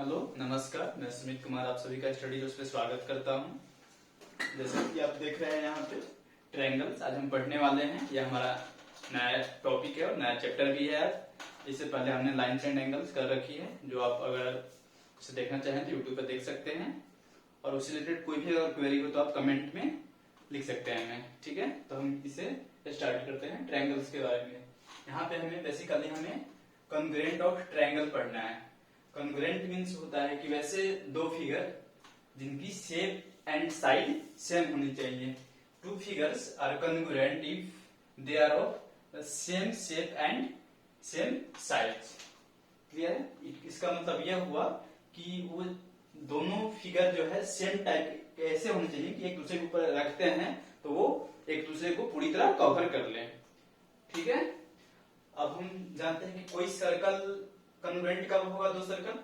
Hello नमस्कार, मैं सुमित कुमार आप सभी का स्टडी जोश पे स्वागत करता हूं। जैसा कि आप देख रहे हैं यहाँ पे ट्रायंगल्स आज हम पढ़ने वाले हैं। यह हमारा नया टॉपिक है और नया चैप्टर भी है आज। इससे पहले हमने लाइन्स एंड एंगल्स कर रखी है, जो आप अगर उसे देखना चाहें तो यूट्यूब पर देख सकते हैं। और उससे रिलेटेड कोई भी अगर क्वेरी हो तो आप कमेंट में लिख सकते हैं हमें, ठीक है। तो हम इसे स्टार्ट करते हैं ट्रायंगल्स के बारे में। यहाँ पे हमें बेसिकली हमें कॉन्ग्रुएंट ऑफ ट्रायंगल पढ़ना है। कॉन्ग्रुएंट मीन्स होता है कि वैसे दो फिगर जिनकी शेप एंड साइड सेम होनी चाहिए। Two figures are congruent if they are of same shape and same size. Clear है? इसका मतलब यह हुआ कि वो दोनों फिगर जो है सेम टाइप के ऐसे होने चाहिए कि एक दूसरे के ऊपर रखते हैं तो वो एक दूसरे को पूरी तरह कवर कर ले। ठीक है। अब हम जानते हैं कि कोई सर्कल कॉन्ग्रुएंट कब होगा? दो circle,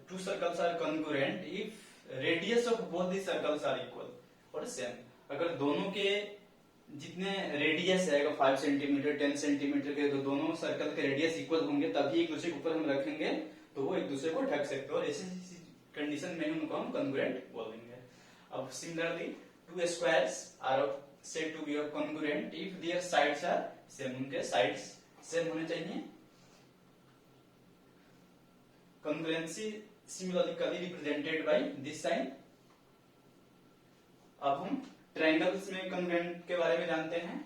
two circles are congruent if radius of both the circles are equal और सेम। अगर दोनों के जितने रेडियस है 5 सेंटीमीटर 10 सेंटीमीटर के, तो दोनों सर्कल के रेडियस इक्वल होंगे तभी एक दूसरे के ऊपर हम रखेंगे तो वो एक दूसरे को ढक सकते हैं, और ऐसी कंडीशन में उनको हम कॉन्ग्रुएंट बोलेंगे। अब similarly two squares are said to be congruent if their sides are same। उनके साइड्स सेम होने चाहिए। congruency similarly represented by this sign। अब हम ट्रायंगल्स में congruent के बारे में जानते हैं।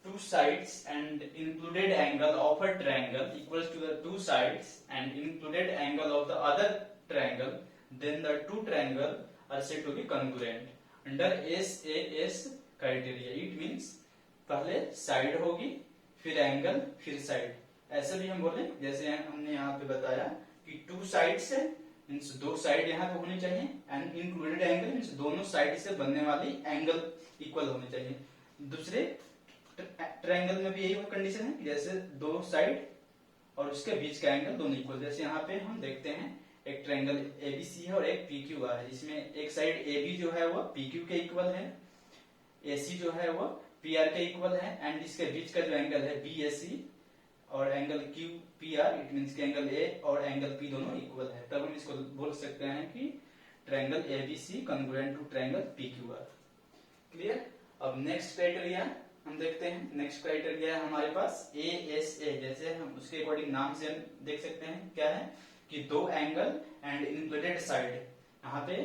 Two sides and included angle of a triangle equals to the two sides and included angle of the other triangle, then the two triangle are said to be congruent under SAS criteria. It means पहले side होगी फिर angle फिर side. ऐसे भी हम बोले जैसे हमने यहाँ पे बताया कि टू साइड्स है मीन्स दो साइड यहाँ पे होनी चाहिए, एंड इंक्लूडेड एंगल मीन्स दोनों साइड से बनने वाली एंगल इक्वल होनी चाहिए। दूसरे ट्रायंगल में भी यही कंडीशन है, जैसे दो साइड और उसके बीच का एंगल दोनों इक्वल। जैसे यहाँ पे हम देखते हैं एक ट्रायंगल एबीसी है और एक पीक्यूआर है, जिसमें एक साइड एबी जो है वो पीक्यू के इक्वल है, एसी जो है वो पीआर के इक्वल है, एंड इसके बीच का जो एंगल है बीएसी और angle Q PR, it means कि एंगल ए और एंगल पी दोनों इक्वल है। तब हम इसको बोल सकते हैं कि triangle ABC congruent to triangle PQR. Clear? अब नेक्स्ट क्राइटेरिया हम देखते हैं। नेक्स्ट क्राइटेरिया है हमारे पास एएसए। जैसे हम उसके अकॉर्डिंग नाम से हम देख सकते हैं क्या है कि दो एंगल एंड इंक्लूडेड साइड। यहाँ पे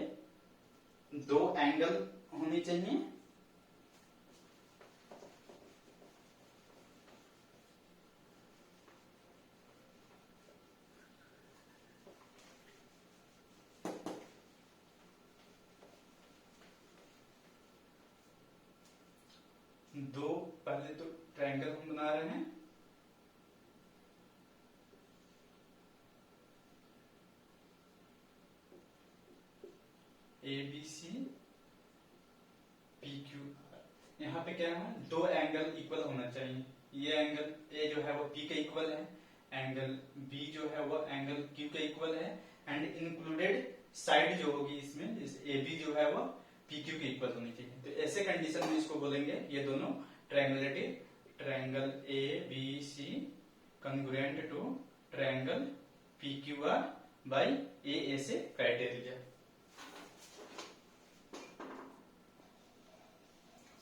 दो एंगल होनी चाहिए दो। पहले तो ट्रायंगल हम बना रहे हैं, A B C P Q R. यहाँ पे क्या है, दो एंगल इक्वल होना चाहिए। ये एंगल ए जो है वो पी के इक्वल है, एंगल बी जो है वो एंगल क्यू के इक्वल है, एंड इंक्लूडेड साइड जो होगी इसमें जैसे ए बी जो है वो पी क्यू के इक्वल होनी चाहिए। तो ऐसे कंडीशन में इसको बोलेंगे ये दोनों ट्रायंगुलेटिव triangle A B C congruent to triangle P Q R by A ऐसे क्राइटेरिया।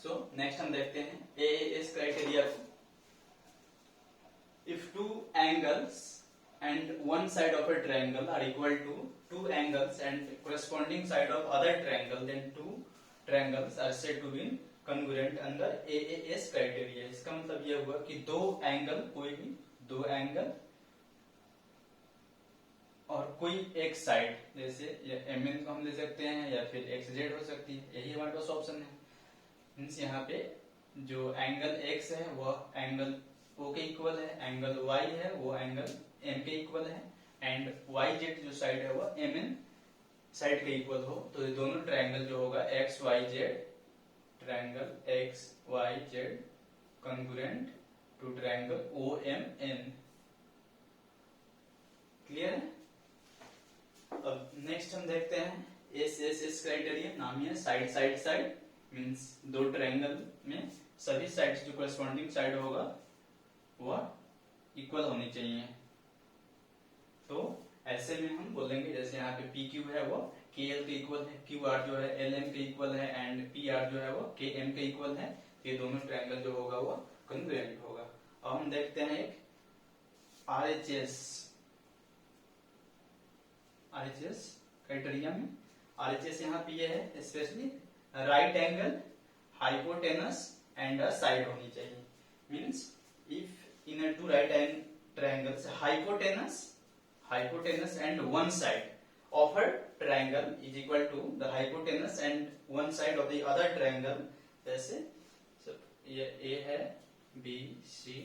सो नेक्स्ट हम देखते हैं एएस क्राइटेरिया को। If two angles and one side of a triangle are equal to two angles and corresponding side of other triangle, then two triangles are said to be congruent under AAS criteria। इसका मतलब यह हुआ कि दो angle, कोई भी दो angle और कोई एक साइड, जैसे MN को हम ले सकते हैं या फिर XZ हो सकती है, यही हमारे पास ऑप्शन है। मीन्स यहाँ पे जो एंगल X है वो एंगल O के इक्वल है, एंगल Y है वो एंगल M के इक्वल है, एंड YZ जो साइड है वो MN साइड के इक्वल हो, तो ये दोनों ट्रायंगल जो होगा XYZ triangle XYZ congruent to triangle OMN। Clear है? अब नेक्स्ट हम देखते हैं SSS क्राइटेरिया। नाम ही है साइड साइड साइड। मीन्स दो ट्रायंगल में सभी साइड्स जो करस्पॉन्डिंग साइड होगा वह इक्वल होनी चाहिए। तो ऐसे में हम बोलेंगे जैसे यहाँ पे पी क्यू है वो के एल के इक्वल है, क्यू आर जो है एल एम के इक्वल है एंड पी आर जो है वो के एम के इक्वल है। ये दोनों ट्रायंगल जो होगा वो कॉन्ग्रुएंट होगा। अब हम देखते हैं एक आरएचएस क्राइटेरिया में। आरएचएस यहाँ पे ये है specially right angle, hypotenuse and a side होनी चाहिए। Means if in a two right angle triangles hypotenuse and one side of a triangle is equal to the hypotenuse and one side of the other triangle। जैसे ये A है, B C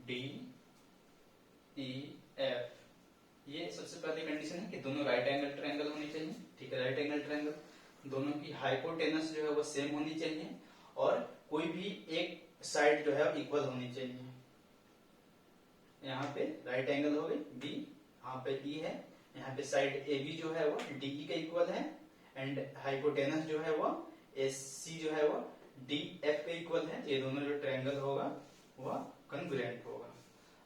D E F, ये सबसे पहली condition है कि दोनों right angle triangle होनी चाहिए। ठीक है, राइट एंगल ट्रायंगल, दोनों की हाइपोटेनस जो है वो सेम होनी चाहिए और कोई भी एक साइड जो है इक्वल होनी चाहिए। यहाँ पे राइट एंगल हो गई बी, यहाँ पे ई है, यहाँ पे साइड ए बी जो है वो डी ई के इक्वल है एंड हाइपोटेनस जो है वो एस सी जो है वो डी एफ के इक्वल है। ये दोनों जो ट्रायंगल होगा वह कॉन्ग्रुएंट होगा।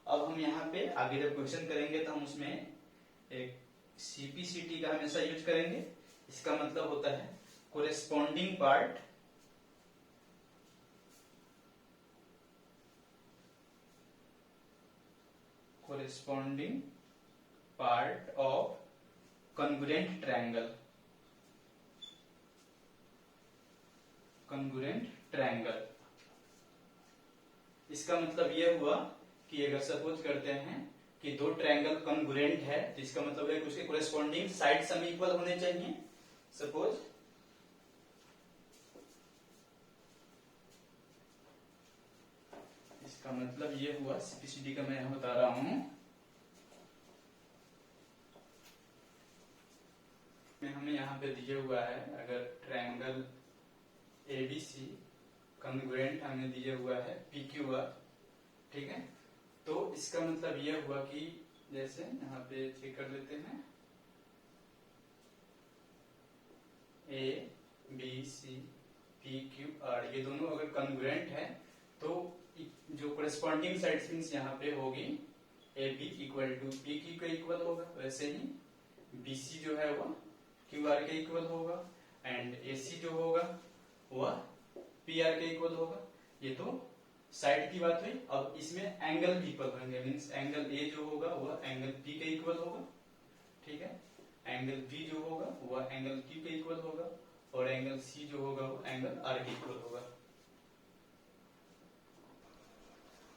अब हम यहाँ पे आगे जब क्वेश्चन करेंगे तो हम उसमें एक सीपीसीटी का हमेशा यूज करेंगे। इसका मतलब होता है corresponding part of congruent triangle। इसका मतलब ये हुआ कि अगर सपोज करते हैं कि दो ट्रायंगल कॉन्ग्रुएंट है तो इसका मतलब है कि उसके कोरेस्पॉन्डिंग साइड सम इक्वल होने चाहिए। सपोज इसका मतलब ये हुआ, सीपीसीडी का मैं बता रहा हूं, हमें यहाँ पे दिया हुआ है अगर ट्रायंगल एबीसी कॉन्ग्रुएंट हमें दिया हुआ है पीक्यूआर। ठीक है, तो इसका मतलब ये हुआ कि जैसे यहाँ पे चेक कर लेते हैं A B C P Q R, ये दोनों अगर कॉन्ग्रुएंट है तो जो कोरेस्पॉन्डिंग साइड्स मींस यहाँ पे होगी A B equal to P Q के इक्वल होगा, वैसे ही बी सी जो है वो क्यू आर के इक्वल होगा एंड ए सी जो होगा वह पी आर के इक्वल होगा। ये तो साइड की बात हुई। अब इसमें एंगल भी इक्वल होंगे, मींस एंगल ए जो होगा वह एंगल पी के इक्वल होगा। ठीक है, एंगल बी जो होगा वह एंगल क्यू के इक्वल होगा और एंगल सी जो होगा वो एंगल आर के इक्वल होगा।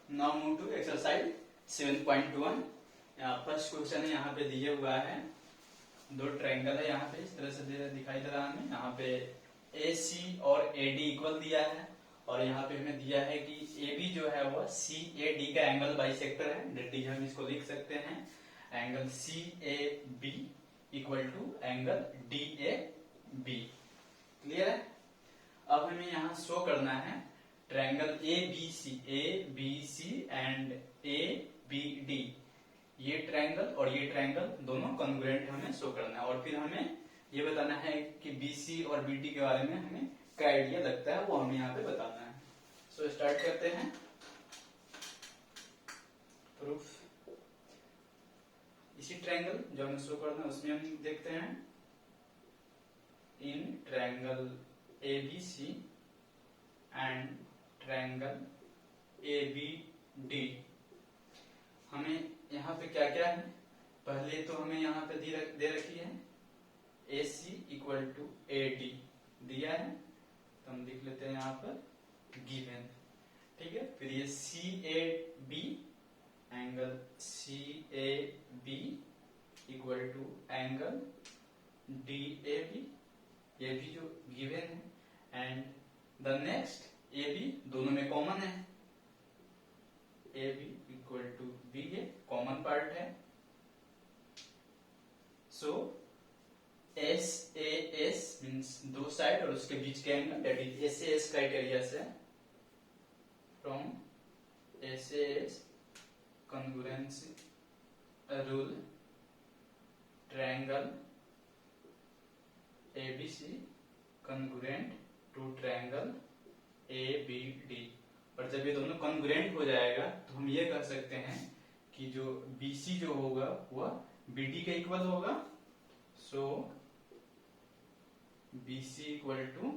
Now move to exercise 7.1। First question है, यहाँ पे दिया हुआ है दो ट्रायंगल है, यहाँ पे इस तरह से दिखाई दे रहा है हमें। यहाँ पे ए सी और ए डी इक्वल दिया है और यहाँ पे हमें दिया है कि ए बी जो है वो सी ए डी का एंगल बाइसेक्टर है। डायरेक्टली हम इसको लिख सकते हैं angle C A B equal to angle D A B. Clear है? अब हमें यहाँ शो करना है triangle A B C and A B D, ये ट्रायंगल और ये ट्रायंगल दोनों कॉन्ग्रुएंट हमें शो करना है और फिर हमें ये बताना है कि बीसी और बीडी के बारे में हमें क्या आइडिया लगता है वो हमें यहाँ पे बताना है। सो स्टार्ट करते हैं प्रूफ। इसी ट्रायंगल जो हमें शो करना है उसमें हम देखते हैं in triangle A B C and triangle A B D हमें यहाँ पे क्या क्या है। पहले तो हमें यहाँ पे दे रखी है ए सी इक्वल टू ए डी दिया है, तो हम लिख लेते हैं यहाँ पर गिवन। ठीक है, फिर ये C A B angle C A B equal to angle D A B, ये भी जो गिवन है and the next A B दोनों में कॉमन है, A B equal to B, ये कॉमन पार्ट है। So S A S means दो साइड और उसके बीच के angle, that is S A S criteria से from S A S congruency rule triangle A B C congruent to triangle A B D. और जब ये दोनों कॉन्ग्रुएंट हो जाएगा तो हम ये कह सकते हैं कि जो BC जो होगा वह BD के इक्वल होगा, सो BC इक्वल टू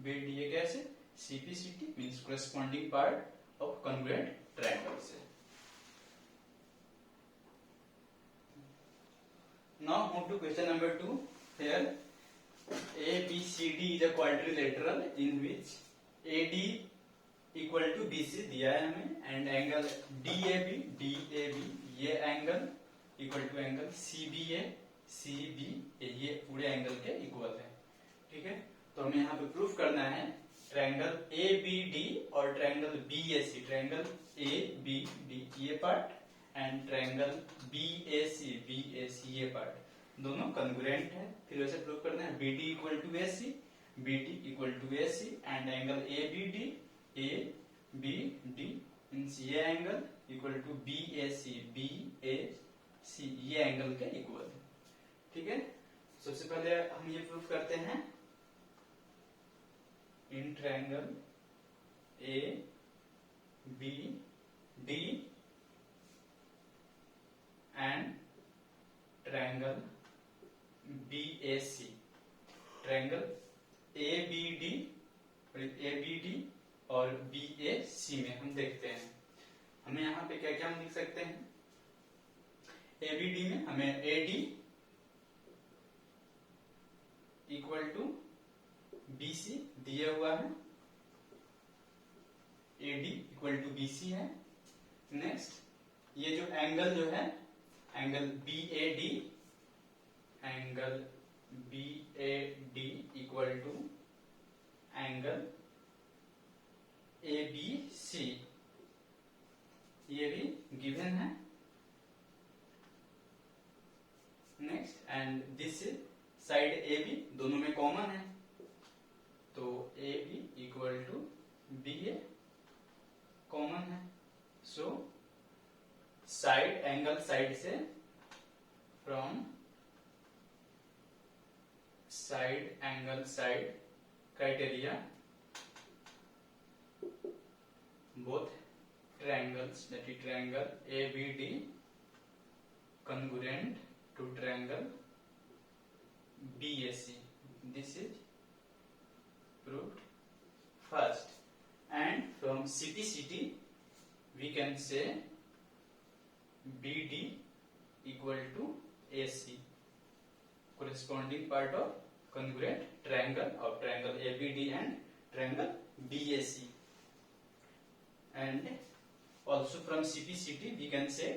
BD। ये कैसे? CPCT means corresponding part of congruent triangle से। Now move to question number 2. Here ABCD is a quadrilateral in which AD equal to BC दिया है हमें, एंड एंगल DAB ये angle equal to angle CBA ये पूरे angle के equal है। ठीक है, तो हमें यहाँ पे प्रूफ करना है ट्रायंगल ABD और ट्रायंगल BAC, ट्रायंगल ABD ये पार्ट एंड ट्रायंगल BAC ये पार्ट दोनों कॉन्ग्रुएंट है। फिर वैसे प्रूव करना है BD equal to AC and angle ABD means ये एंगल इक्वल टू BAC ये एंगल के इक्वल है। ठीक है, सबसे पहले हम ये प्रूफ करते हैं in triangle ABD and triangle BAC, triangle ABD और BAC में हम देखते हैं हमें यहाँ पे क्या क्या हम लिख सकते हैं। ABD में हमें AD इक्वल टू BC दिया हुआ है, AD इक्वल टू BC है। नेक्स्ट ये जो एंगल है angle BAD equal to angle ABC ये भी गिवन है। Next and this side AB दोनों में कॉमन है, तो AB equal to BA common है। सो साइड एंगल साइड से from side angle side criteria both triangles, that is triangle ABD congruent to triangle BAC. This is proved first, and from CPCT we can say BD equal to AC, corresponding part of congruent triangle of triangle ABD and triangle BAC. And also from CPCT we can say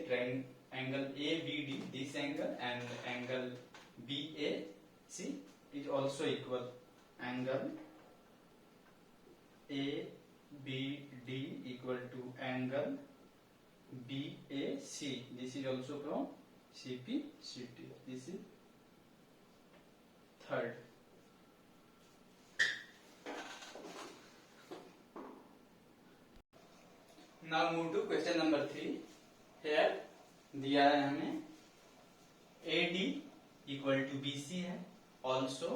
angle ABD, this angle, and angle BAC is also equal. Angle ABD equal to angle BAC, this is also from CPCT. This is third. Now move to question number 3. Here दिया है हमें AD equal to BC है, also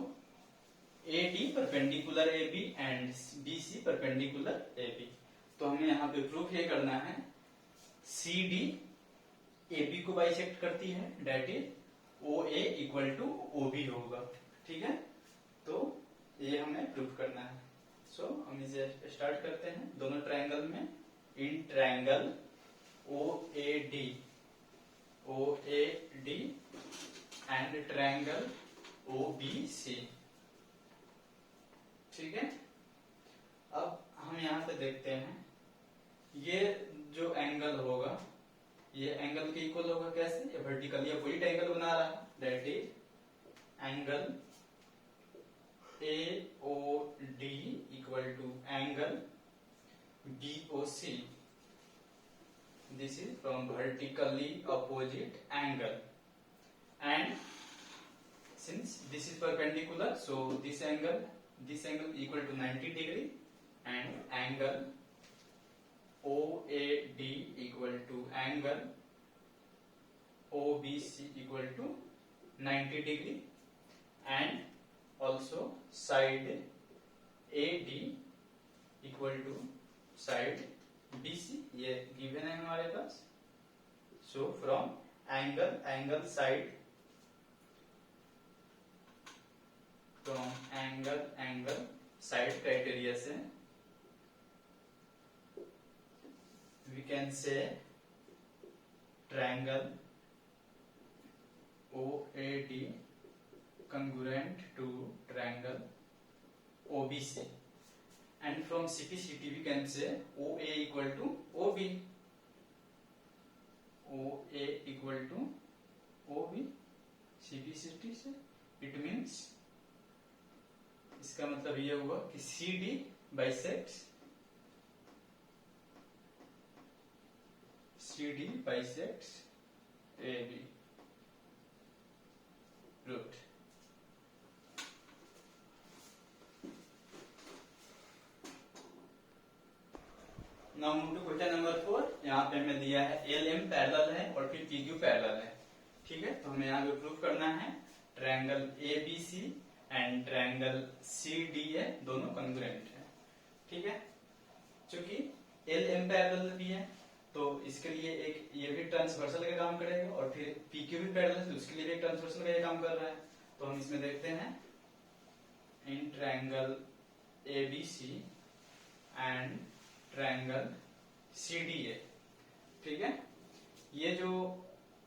AD perpendicular AB and BC perpendicular AB। तो हमें यहाँ पे proof ये करना है CD AB को बाइसेक्ट करती है, that is OA equal to OB होगा। ठीक है, तो ये हमें प्रूफ करना है। सो हम इसे स्टार्ट करते हैं दोनों ट्रायंगल में। In triangle OAD and triangle OBC। ठीक है, अब हम यहाँ पे देखते हैं ये जो एंगल होगा ये एंगल के इक्वल होगा कैसे, ये वर्टिकली अपोजिट एंगल बना रहा है, that is angle AOD equal to angle BOC। This is from vertically opposite angle, and since this is perpendicular, so this angle equal to 90 degree, and angle OAD equal to angle OBC equal to 90 degree, and also side AD equal to side BC ये given है हमारे पास। So from angle side, from angle side criteria से we can say triangle OAD congruent to triangle OBC, and from CPCT we can say OA equal to OB, OA equal to OB CPCT से it means इसका मतलब ये हुआ कि CD bisects AB root. Now move to question number 4। यहाँ पे हमें दिया है LM पैरेलल है और फिर PQ पैरेलल है, ठीक है। तो हमें यहाँ पे प्रूफ करना है triangle ABC and triangle CDA दोनों कंग्रुएंट है, ठीक है। चूंकि LM पैरेलल भी है तो इसके लिए एक ये भी ट्रांसवर्सल का काम करेगा और फिर PQ भी पैरेलल है तो उसके लिए भी एक ट्रांसवर्सल का ये काम कर रहा है। तो हम इसमें देखते हैं in triangle ABC and triangle CDA, ठीक है। ये जो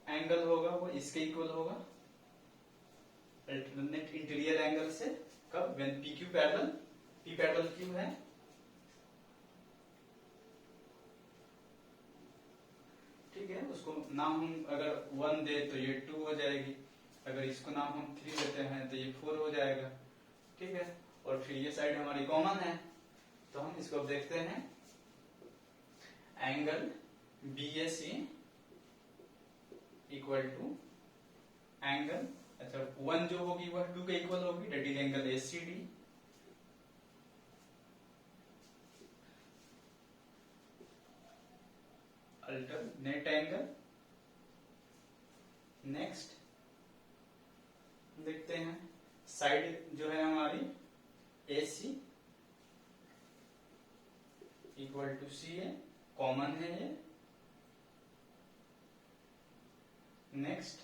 एंगल होगा वो इसके इक्वल होगा अल्टरनेट इंटीरियर एंगल से, कब, when PQ parallel P parallel Q है, ठीक है। उसको नाम हम अगर 1 दे तो ये 2 हो जाएगी, अगर इसको नाम हम 3 देते हैं तो ये 4 हो जाएगा, ठीक है। और फिर ये साइड हमारी कॉमन है तो हम इसको अब देखते हैं angle BAC equal to angle, अच्छा 1 जो होगी वह 2 के इक्वल होगी, that is angle ACD, alternate angle. Next देखते हैं साइड जो है हमारी AC equal to CA, common है ये। नेक्स्ट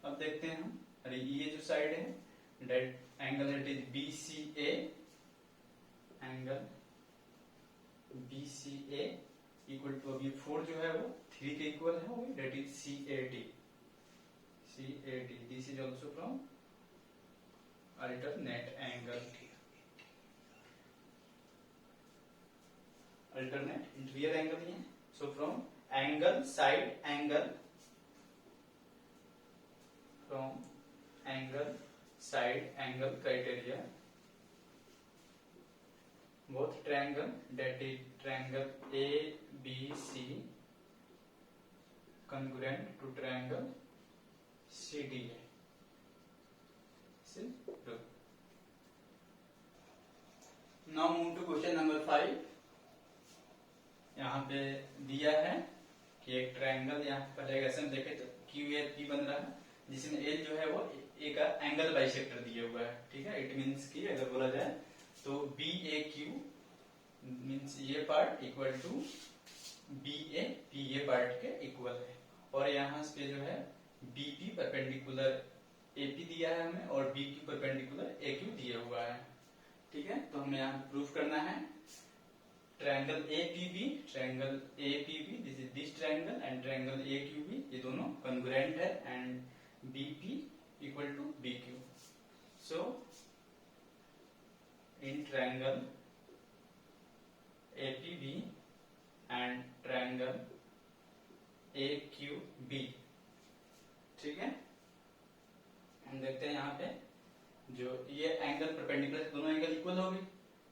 अब देखते हैं हम, अरे ये जो साइड है that angle it is BCA, angle BCA equal to, अब ये 4 जो है वो 3 के इक्वल है, वो that is CAD, this is also from alternate angle, alternate interior angle ही है। So from angle side angle, from angle side angle criteria both triangle, that is triangle ABC congruent to triangle CDA. Now move to question number 5। यहाँ पे दिया है कि एक triangle, यहाँ पहले ऐसे देखे तो QAP बन रहा है जिसमें L जो है वो एक एंगल बाइसेक्टर दिया हुआ है, ठीक है। इट मीन्स की अगर बोला जाए तो BAQ मीन्स ये पार्ट इक्वल टू BAP ये पार्ट के इक्वल है, और यहाँ पे जो है BP परपेंडिकुलर AP दिया है हमें और BQ परपेंडिकुलर AQ दिया हुआ है, ठीक है। तो हमें यहाँ प्रूफ करना है triangle APB, this is this triangle, and triangle AQB ये दोनों कॉन्ग्रुएंट है, and BP equal to BQ। So in triangle APB and triangle AQB, ठीक है। हम देखते हैं यहाँ पे जो ये एंगल परपेंडिकुलर, दोनों एंगल इक्वल हो गई,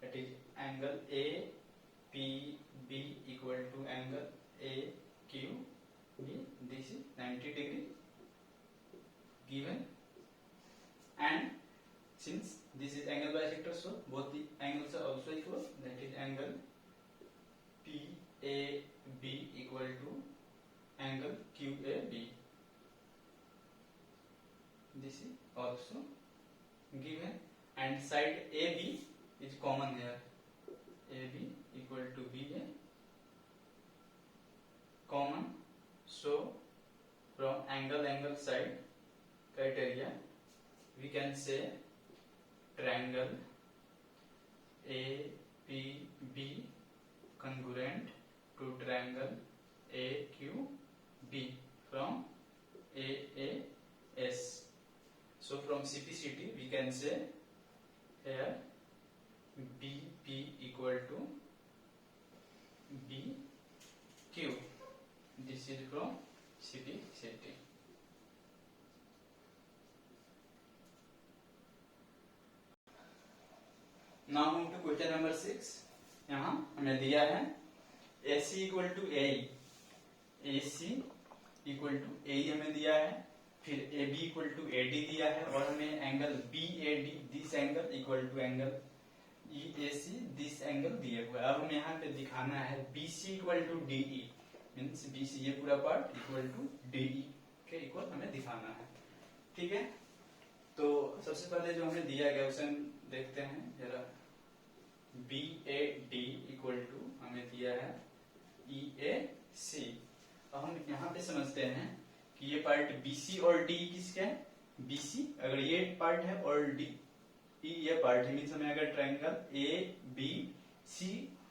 that is angle APB equal to angle AQB, this is 90 degree given, and since this is angle bisector so both the angles are also equal, that is angle PAB equal to angle QAB, this is also given, and side AB is common here, AB equal to BA common, so from angle side criteria we can say triangle APB congruent to triangle AQB from AAS. So from CPCT we can say here BP equal to BQ. This is from CPCT. Now move to question number 6. यहाँ हमें दिया है AC equal to AE. AC equal to AE हमें दिया है, फिर AB equal to AD दिया है और हमें angle BAD this angle equal to angle EAC this angle दिए हुए। अब हमें यहाँ पे दिखाना है BC equal to DE means BC ये पूरा पार्ट इक्वल टू DE के इक्वल हमें दिखाना है। ठीक है, तो सबसे पहले जो हमें दिया गया उसे हम देखते हैं जरा। BAD इक्वल टू हमें दिया है EAC। अब हम यहाँ पे समझते हैं कि ये पार्ट BC और D किसका है? BC अगर ये पार्ट है और D ये पार्ट है मीन्स हमें अगर ट्रायंगल ABC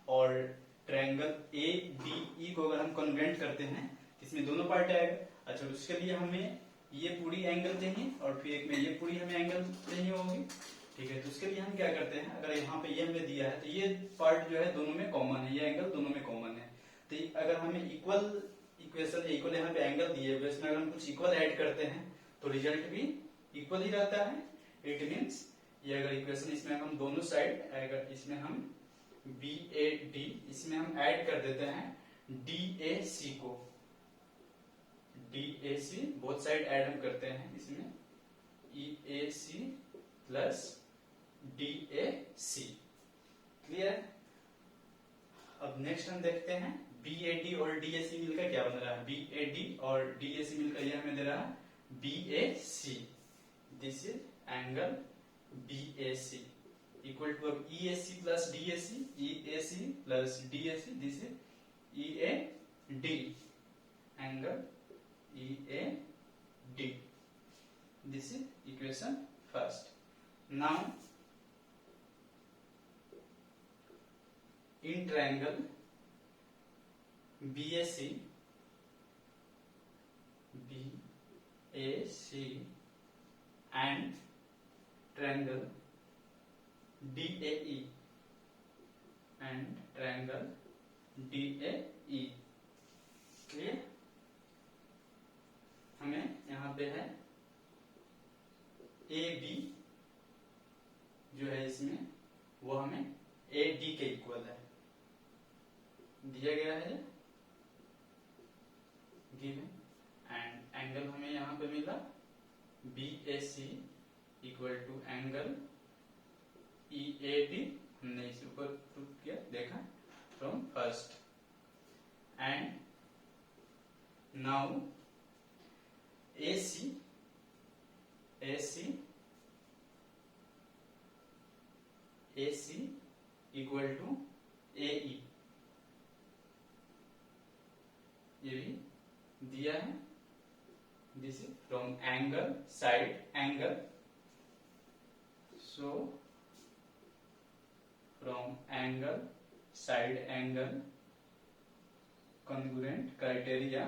और ट्रायंगल ABE को अगर हम कॉन्ग्रुएंट करते हैं इसमें दोनों पार्ट आएगा। अच्छा, उसके लिए हमें ये पूरी एंगल चाहिए और फिर एक में ये पूरी हमें एंगल चाहिए होगी। ठीक है, तो उसके लिए हम क्या करते हैं, अगर यहाँ पे ये हमें दिया है तो ये पार्ट जो है दोनों में कॉमन है, ये एंगल दोनों में कॉमन है। तो अगर हमें इक्वल इक्वेशन इक्वल यहाँ पे एंगल दिए हुए इसमें अगर हम कुछ इक्वल ऐड करते हैं तो रिजल्ट भी इक्वल ही रहता है। इट मीन्स ये अगर इक्वेशन इसमें हम दोनों साइड अगर इसमें हम BAD इसमें हम ऐड कर देते हैं DAC को, DAC बोथ साइड ऐड हम करते हैं इसमें EAC प्लस DAC। क्लियर? अब नेक्स्ट हम देखते हैं BAD और DAC मिलकर क्या बन रहा है। BAD और DAC मिलकर ये हमें दे रहा है BAC। This is angle BAC equal to अब EAC plus DAC, EAC plus DAC this is EAD angle EAD। This is equation first. Now in triangle BAC and triangle DAE and triangle DAE। Clear? हमें यहाँ पे है AB जो है इसमें वो हमें AD के इक्वल है दिया गया है गिवन, एंड एंगल हमें यहाँ पे मिला BAC equal to angle EAD। हमने इसे ऊपर प्रूव किया देखा from first. And now AC equal to AE ये भी दिया है। This is from angle side angle, so from angle side angle congruent criteria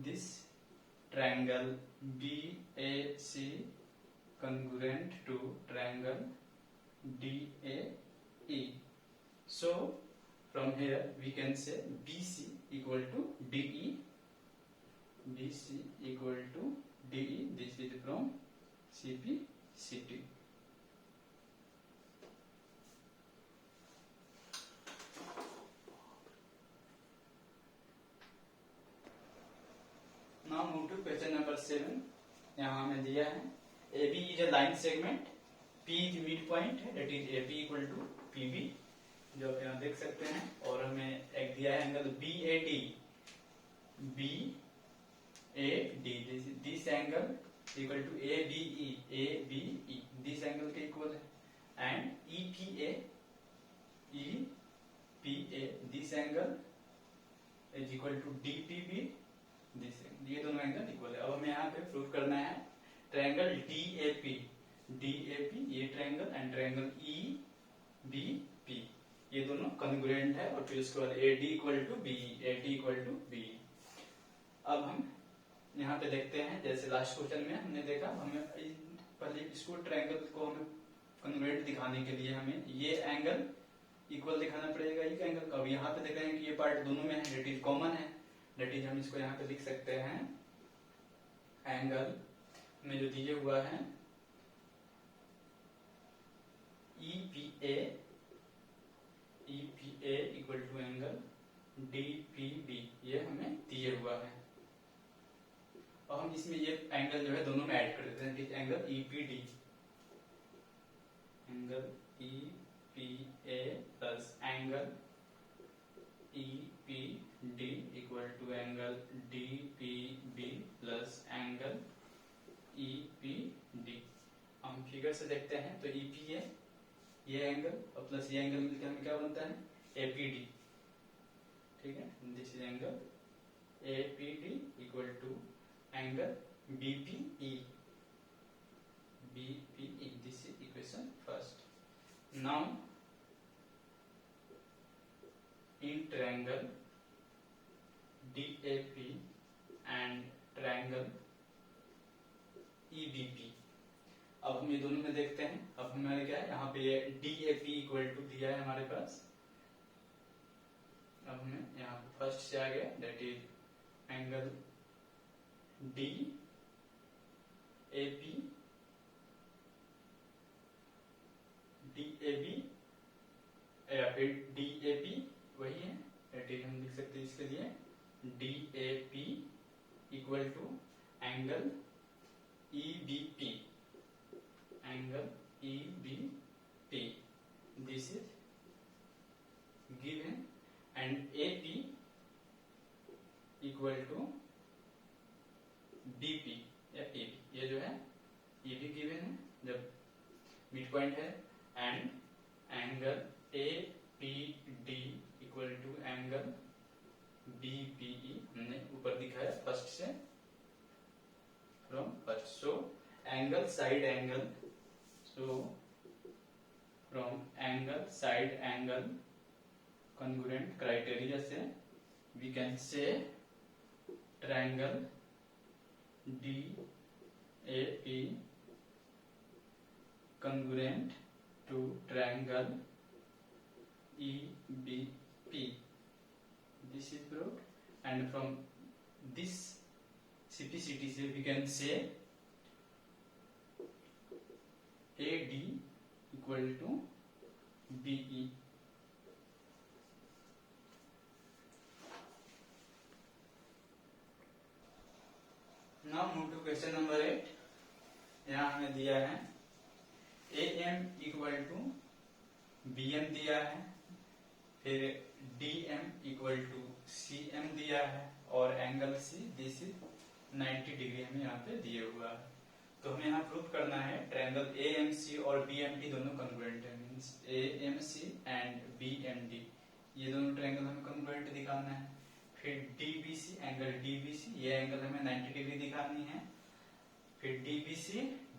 this triangle BAC congruent to triangle DAE। so from here we can say BC equal to DE, BC equal to DE। this is from CPCT। now move to question number 7। यहाँ हमें दिया है AB is a line segment, P is midpoint है, that is AB equal to PB जो आप यहाँ देख सकते हैं, और हमें एक दिया है angle BAD this angle equal to ABE this angle के इक्वल है, and EPA this angle is equal to DPB this angle, ये दोनों एंगल इक्वल है। अब हमें यहाँ पे प्रूव करना है ट्रायंगल DAP, ये ट्रायंगल एंड ट्रायंगल EBP, ये दोनों कॉन्ग्रुएंट है। और फिर उसके बाद AD इक्वल टू BE। अब हम यहाँ पे देखते हैं, जैसे लास्ट क्वेश्चन में हमने देखा, हमें पहले इसको ट्रायंगल को हमें कॉन्ग्रुएंट दिखाने के लिए हमें ये एंगल इक्वल दिखाना पड़ेगा एक एंगल का। अब यहाँ पे देख रहे हैं कि ये पार्ट दोनों में है, डेट इज कॉमन है, डेट इज हम इसको यहाँ पे लिख सकते हैं एंगल में जो दिए हुआ है EPA equal to angle DPB, ये हमें दिए हुआ है। और हम इसमें ये एंगल जो है दोनों में ऐड कर देते हैं, angle EPD, angle EPA plus angle EPD equal to angle DPB plus angle EPD। हम फिगर से देखते हैं तो EPA ये एंगल और प्लस ये एंगल मिलकर हमें क्या बनता है APD, ठीक है। This is angle APD equal to angle BPE, this is equation first. Now in triangle DAP and triangle EBP, अब हम ये दोनों में देखते हैं। अब हमारे क्या है, यहाँ पे ये DAP इक्वल टू दिया है हमारे पास। अब हमें यहाँ पे फर्स्ट से आ गया, दैट इज एंगल DAB या फिर DAP वही है, दैट इज हम लिख सकते हैं इसके लिए DAP equal to angle EBP, this is given and AP equal to BP या AB, ये जो है ये भी गिवन है जब मिड पॉइंट है। And angle APD equal to angle BPE, हमने ऊपर दिखाया फर्स्ट से, from first. So angle side angle, so from angle side angle congruent criteria से we can say triangle DAP congruent to triangle EBP. This is proved, and from this CPCT से we can say AD equal to BE. Now move to question number 8. यहाँ हमें दिया है AM equal to BM दिया है, फिर DM equal to CM दिया है, और angle C this is 90 degree हमें यहाँ पे दिए हुआ है। तो हमें यहाँ प्रूव करना है ट्रायंगल AMC और BMD दोनों कॉन्ग्रुएंट है, मींस AMC एंड BMD ये दोनों ट्रायंगल हमें कॉन्ग्रुएंट दिखाना है। फिर DBC, एंगल DBC, ये एंगल हमें 90 डिग्री दिखानी है। फिर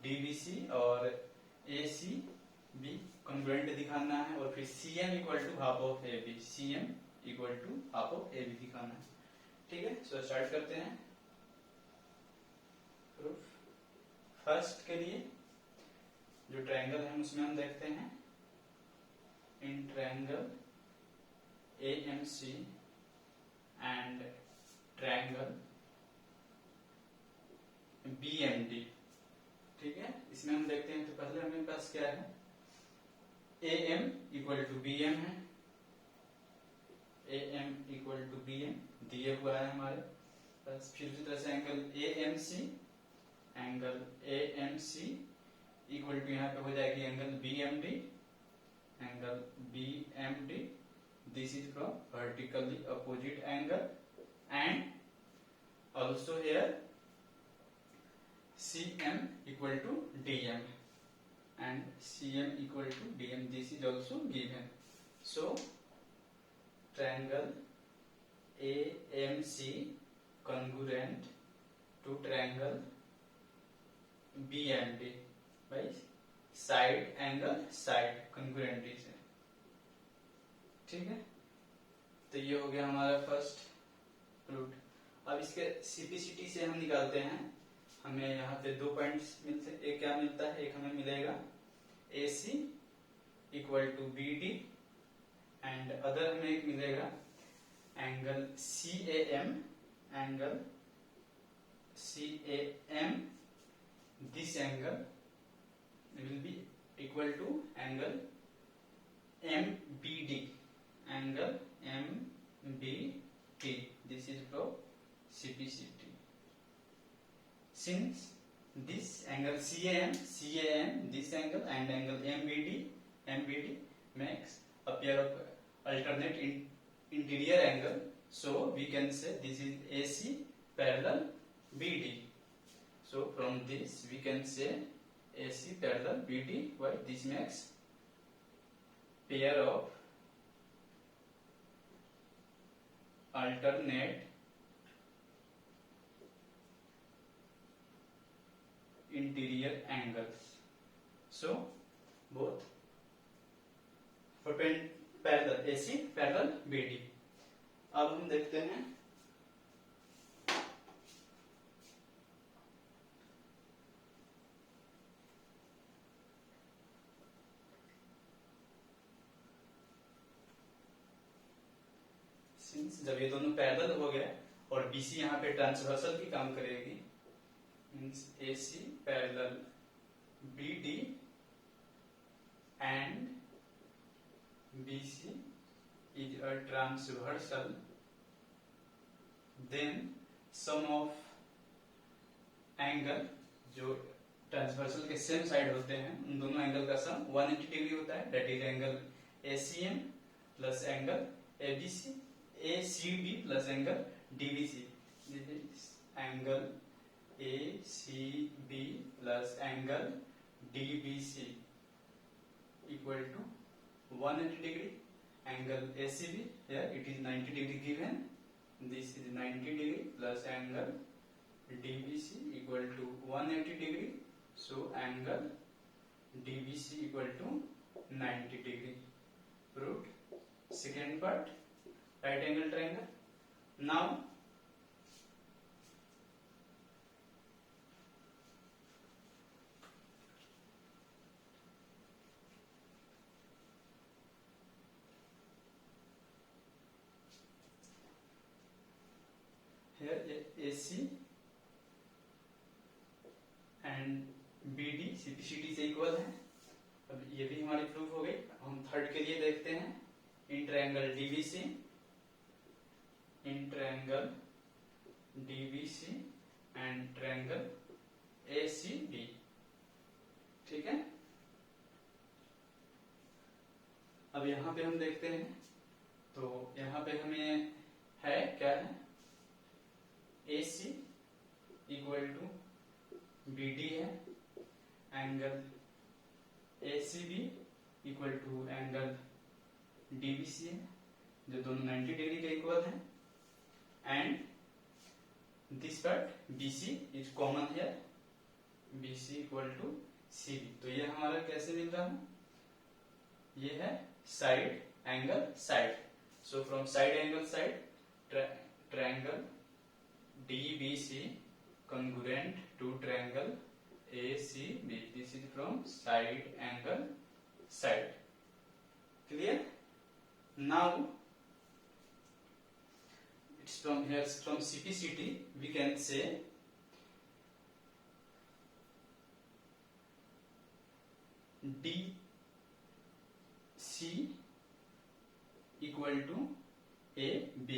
DBC और AC भी कॉन्ग्रुएंट दिखाना है, और फिर CM equal to half of AB, दिखाना है, ठीक है। सो स्टार्ट करते हैं प्रूफ। फर्स्ट के लिए जो ट्रायंगल है उसमें हम देखते हैं in triangle AMC and triangle BMD, ठीक है। इसमें हम देखते हैं, तो पहले हमारे पास क्या है, AM इक्वल टू BM है, AM इक्वल टू BM दिए हुआ है हमारे पास। फिर उसी तरह से एंगल AMC इक्वल टू यहाँ पे हो जाएगी angle BMD, this is from vertically opposite angle, and also here CM equal to DM and CM equal to DM, this is also given. So triangle AMC congruent to triangle BMD भाई side angle side कंग्रुएंटी से। ठीक है, तो ये हो गया हमारा first root. अब इसके सीपीसीटी से हम निकालते हैं। हमें यहाँ पे 2 पॉइंट्स मिलते हैं। एक क्या मिलता है, एक हमें मिलेगा AC equal to BD and other हमें एक मिलेगा angle CAM, angle CAM, this angle will be equal to angle MBD, angle MBD. This is from CPCT. Since this angle CAM, this angle and angle MBD makes a pair of alternate interior angle, so we can say this is AC parallel BD. So from this we can say AC parallel BD. Why? This makes pair of alternate interior angles. So both parallel AC parallel BD. अब हम देखते हैं जब ये दोनों parallel हो गए और BC यहाँ पे ट्रांसवर्सल की काम करेगी, means AC parallel BD and BC is a transversal, then sum of angle जो ट्रांसवर्सल के सेम साइड होते हैं उन दोनों एंगल का सम 180 डिग्री होता है, that is angle ACM plus angle ABC, ACB plus angle DBC. This is angle ACB plus angle DBC equal to 180 degree. Angle ACB, here it is 90 degree given. This is 90 degree plus angle DBC equal to 180 degree. So angle DBC equal to 90 degree. Proved. Second part, right angle triangle. Now here AC and BD CPCT से equal है. अब ये भी हमारी proof हो गई. हम third के लिए देखते हैं. In triangle DBC, in triangle DBC and triangle ACD. ठीक है. अब यहाँ पे हम देखते हैं तो यहाँ पे हमें है क्या है, AC इक्वल टू BD है, angle ACB equal to angle DBC है, जो दोनों 90 डिग्री के इक्वल है. And this part BC is common है, BC इक्वल टू CB. तो ये हमारा कैसे मिल रहा है, ये है side angle side. So from side angle side triangle DBC congruent to triangle ACB. This is from side angle side. Clear? Now it's from here, from CPCT we can say DC equal to AB.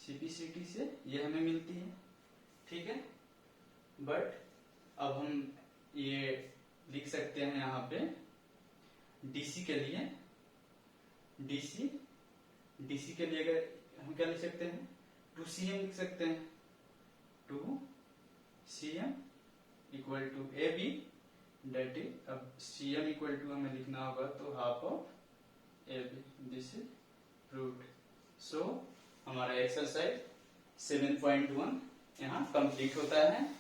CPCT से ये हमें मिलती है. ठीक है. But अब हम ये लिख सकते हैं यहाँ पे DC के लिए, DC के लिए अगर हम क्या लिख सकते हैं, 2CM लिख सकते हैं. 2CM equal to AB. That is, अब CM इक्वल टू हमें लिखना होगा तो half of AB. This is proved. So हमारा एक्सरसाइज 7.1 यहाँ कंप्लीट होता है।